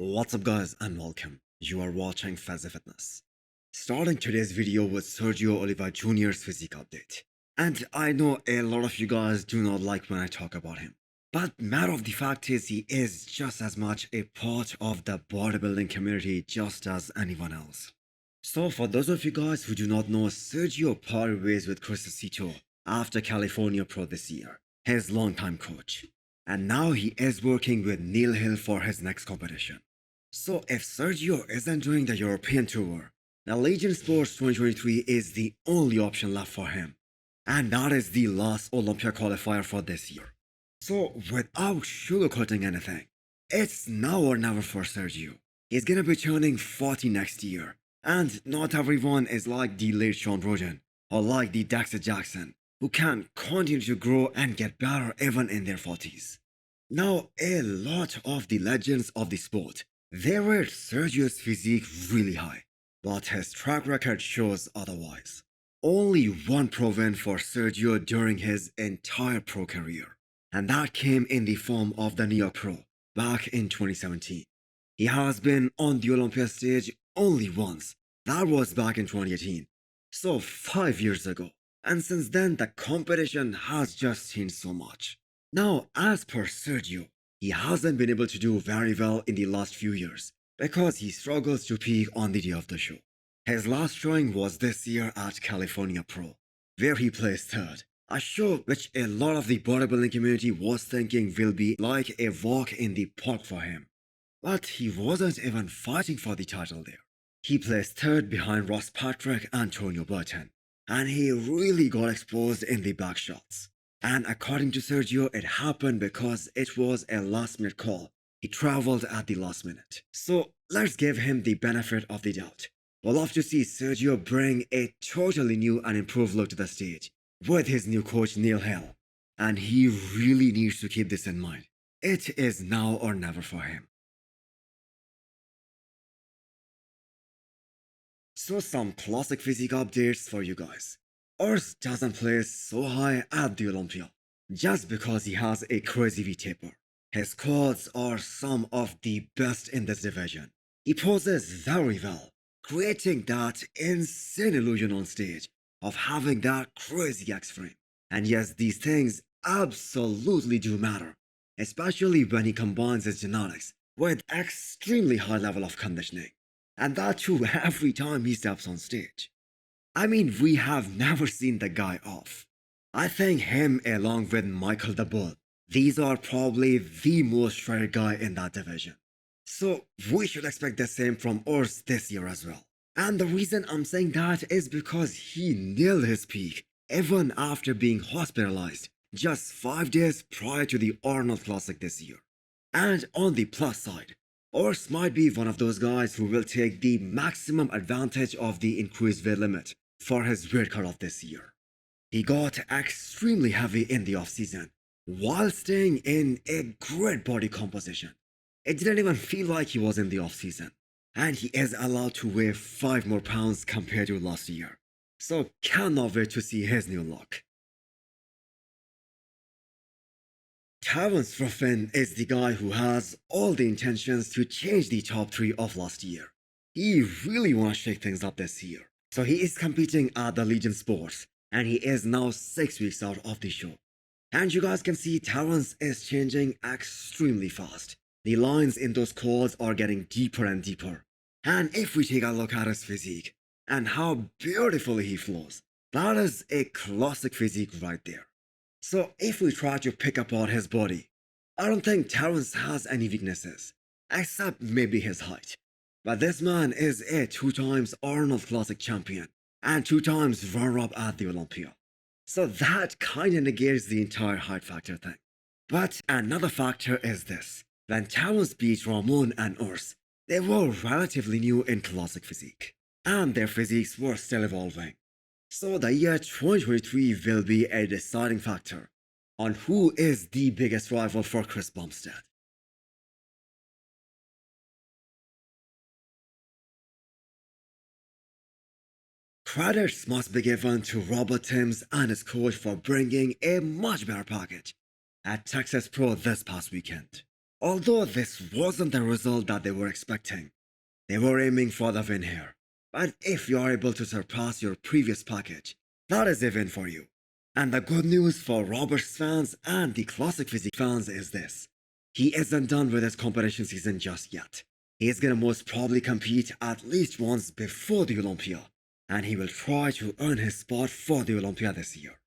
What's up guys and welcome. You are watching Fazi Fitness. Starting today's video with Sergio Oliva Jr.'s physique update. And I know a lot of you guys do not like when I talk about him. But matter of the fact is he is just as much a part of the bodybuilding community just as anyone else. So for those of you guys who do not know, Sergio parted ways with Chris after California Pro this year, his longtime coach. And now he is working with Neil Hill for his next competition. So if Sergio isn't doing the European tour, the Legion Sports 2023 is the only option left for him. And that is the last Olympia qualifier for this year. So without sugarcoating anything, it's now or never for Sergio. He's gonna be turning 40 next year. And not everyone is like the late Sean Roden or like the Dexter Jackson, who can continue to grow and get better even in their 40s. Now, a lot of the legends of the sport, they rate Sergio's physique really high, but his track record shows otherwise. Only one pro win for Sergio during his entire pro career, and that came in the form of the New York Pro back in 2017. He has been on the Olympia stage only once, that was back in 2018, so 5 years ago, and since then the competition has just changed so much. Now, as per Sergio, he hasn't been able to do very well in the last few years because he struggles to peak on the day of the show. His last showing was this year at California Pro, where he placed third, a show which a lot of the bodybuilding community was thinking will be like a walk in the park for him. But he wasn't even fighting for the title there. He placed third behind Ross Patrick and Antonio Burton, and he really got exposed in the back shots. And according to Sergio, it happened because it was a last-minute call. He traveled at the last minute. So let's give him the benefit of the doubt. We'll love to see Sergio bring a totally new and improved look to the stage with his new coach Neil Hill. And he really needs to keep this in mind. It is now or never for him. So some classic physique updates for you guys. Urs doesn't place so high at the Olympia just because he has a crazy V-taper. His quads are some of the best in this division. He poses very well, creating that insane illusion on stage of having that crazy X-frame. And yes, these things absolutely do matter, especially when he combines his genetics with extremely high level of conditioning. And that too every time he steps on stage. I mean, we have never seen the guy off. I think him along with Michael Daboul, these are probably the most shredded guy in that division. So we should expect the same from Urs this year as well. And the reason I'm saying that is because he nailed his peak even after being hospitalized just 5 days prior to the Arnold Classic this year. And on the plus side, Urs might be one of those guys who will take the maximum advantage of the increased weight limit for his weight cutoff this year. He got extremely heavy in the off-season while staying in a great body composition. It didn't even feel like he was in the off-season. And he is allowed to weigh 5 more pounds compared to last year. So cannot wait to see his new look. Terrence is the guy who has all the intentions to change the top 3 of last year. He really wants to shake things up this year. So he is competing at the Legion Sports, and he is now 6 weeks out of the show. And you guys can see Terrence is changing extremely fast. The lines in those quads are getting deeper and deeper. And if we take a look at his physique, and how beautifully he flows, that is a classic physique right there. So if we try to pick apart his body, I don't think Terrence has any weaknesses, except maybe his height. But this man is a 2 times Arnold Classic champion and 2 times runner-up at the Olympia. So that kinda negates the entire height factor thing. But another factor is this. When Terrence beat Ramon and Urs, they were relatively new in classic physique, and their physiques were still evolving. So the year 2023 will be a deciding factor on who is the biggest rival for Chris Bumstead. Credits must be given to Robert Timms and his coach for bringing a much better package at Texas Pro this past weekend. Although this wasn't the result that they were expecting, they were aiming for the win here. But if you are able to surpass your previous package, that is a win for you. And the good news for Robert's fans and the Classic Physique fans is this. He isn't done with his competition season just yet. He is gonna most probably compete at least once before the Olympia, and he will try to earn his spot for the Olympia this year.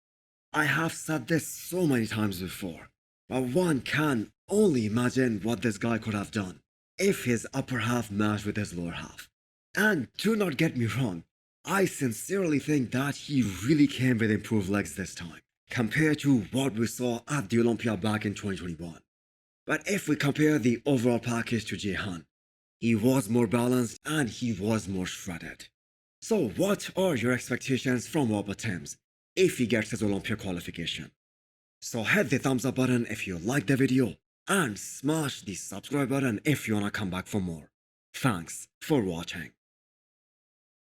I have said this so many times before, but one can only imagine what this guy could have done if his upper half matched with his lower half. And do not get me wrong, I sincerely think that he really came with improved legs this time, compared to what we saw at the Olympia back in 2021. But if we compare the overall package to Jehan, he was more balanced and he was more shredded. So what are your expectations from Robert Timms if he gets his Olympia qualification? So hit the thumbs up button if you liked the video and smash the subscribe button if you wanna come back for more. Thanks for watching.